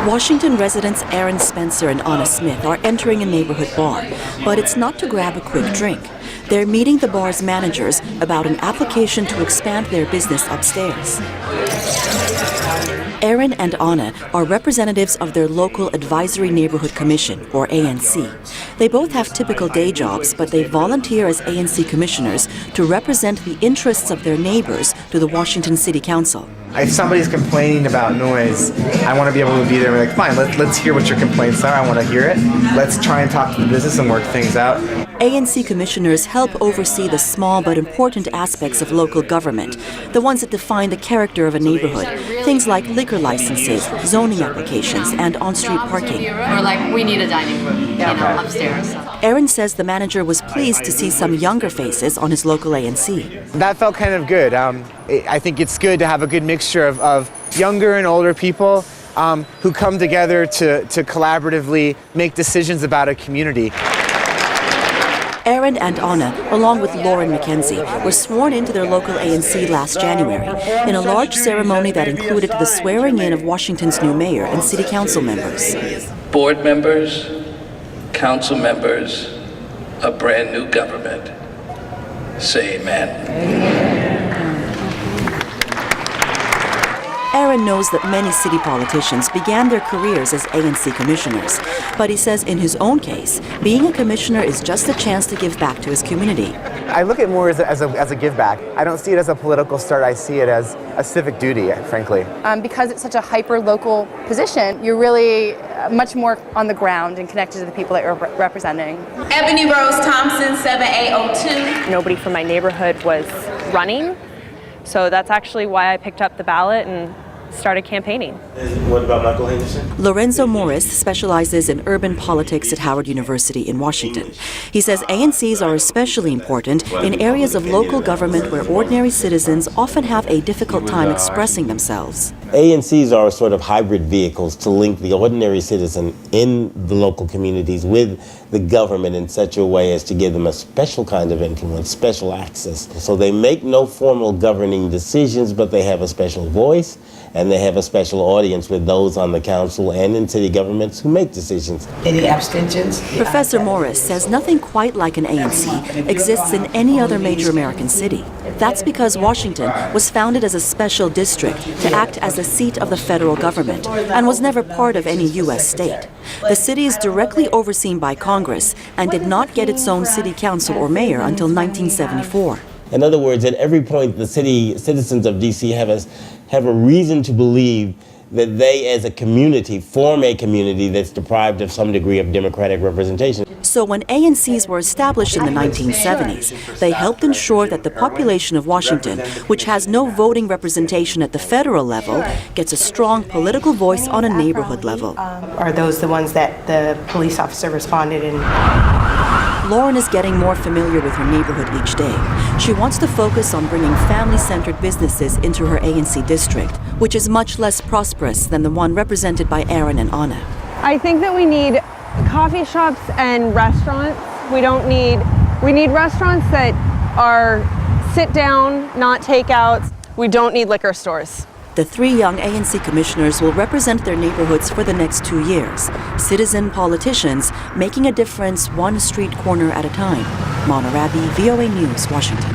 Washington residents Aaron Spencer and Anna Smith are entering a neighborhood bar, but it's not to grab a quick drink. They're meeting the bar's managers about an application to expand their business upstairs. Aaron and Anna are representatives of their local Advisory Neighborhood Commission, or ANC. They both have typical day jobs, but they volunteer as ANC commissioners to represent the interests of their neighbors to the Washington City Council. If somebody's complaining about noise, I want to be able to be there and be like, fine, let's hear what your complaints are. I want to hear it. Let's try and talk to the business and work things out. ANC commissioners help oversee the small but important aspects of local government, the ones that define the character of a neighborhood, things like liquor licenses, zoning applications, and on-street parking. Or like, we need a dining room, upstairs. Aaron says the manager was pleased to see some younger faces on his local ANC. That felt kind of good. I think it's good to have a good mixture of younger and older people who come together to collaboratively make decisions about a community. Aaron and Anna, along with Lauren McKenzie, were sworn into their local ANC last January in a large ceremony that included the swearing in of Washington's new mayor and city council members. Board members, council members, a brand new government. Say amen. Aaron knows that many city politicians began their careers as ANC commissioners, but he says in his own case, being a commissioner is just a chance to give back to his community. I look at it more as a give back. I don't see it as a political start. I see it as a civic duty, frankly. Because it's such a hyper-local position, you're really much more on the ground and connected to the people that you're representing. Ebony Rose Thompson, 7802. Nobody from my neighborhood was running, so that's actually why I picked up the ballot and started campaigning. What about Michael Henderson? Lorenzo Morris specializes in urban politics at Howard University in Washington. He says ANCs are especially important in areas of local government where ordinary citizens often have a difficult time expressing themselves. ANCs are sort of hybrid vehicles to link the ordinary citizen in the local communities with the government in such a way as to give them a special kind of influence, special access. So they make no formal governing decisions, but they have a special voice, and they have a special audience with those on the council and in city governments who make decisions. Any abstentions? Professor Morris says nothing quite like an ANC exists in any other major American city. That's because Washington was founded as a special district to act as a seat of the federal government and was never part of any U.S. state. The city is directly overseen by Congress and did not get its own city council or mayor until 1974. In other words, at every point, the citizens of D.C. have a reason to believe that they, as a community, form a community that's deprived of some degree of democratic representation. So when ANCs were established in the 1970s, they helped ensure that the population of Washington, which has no voting representation at the federal level, gets a strong political voice on a neighborhood level. Are those the ones that the police officer responded in? Lauren is getting more familiar with her neighborhood each day. She wants to focus on bringing family-centered businesses into her ANC district, which is much less prosperous than the one represented by Aaron and Anna. I think that we need coffee shops and restaurants. We need restaurants that are sit down, not takeouts. We don't need liquor stores. The three young ANC commissioners will represent their neighborhoods for the next 2 years. Citizen politicians making a difference one street corner at a time. Mona Rabi, VOA News, Washington.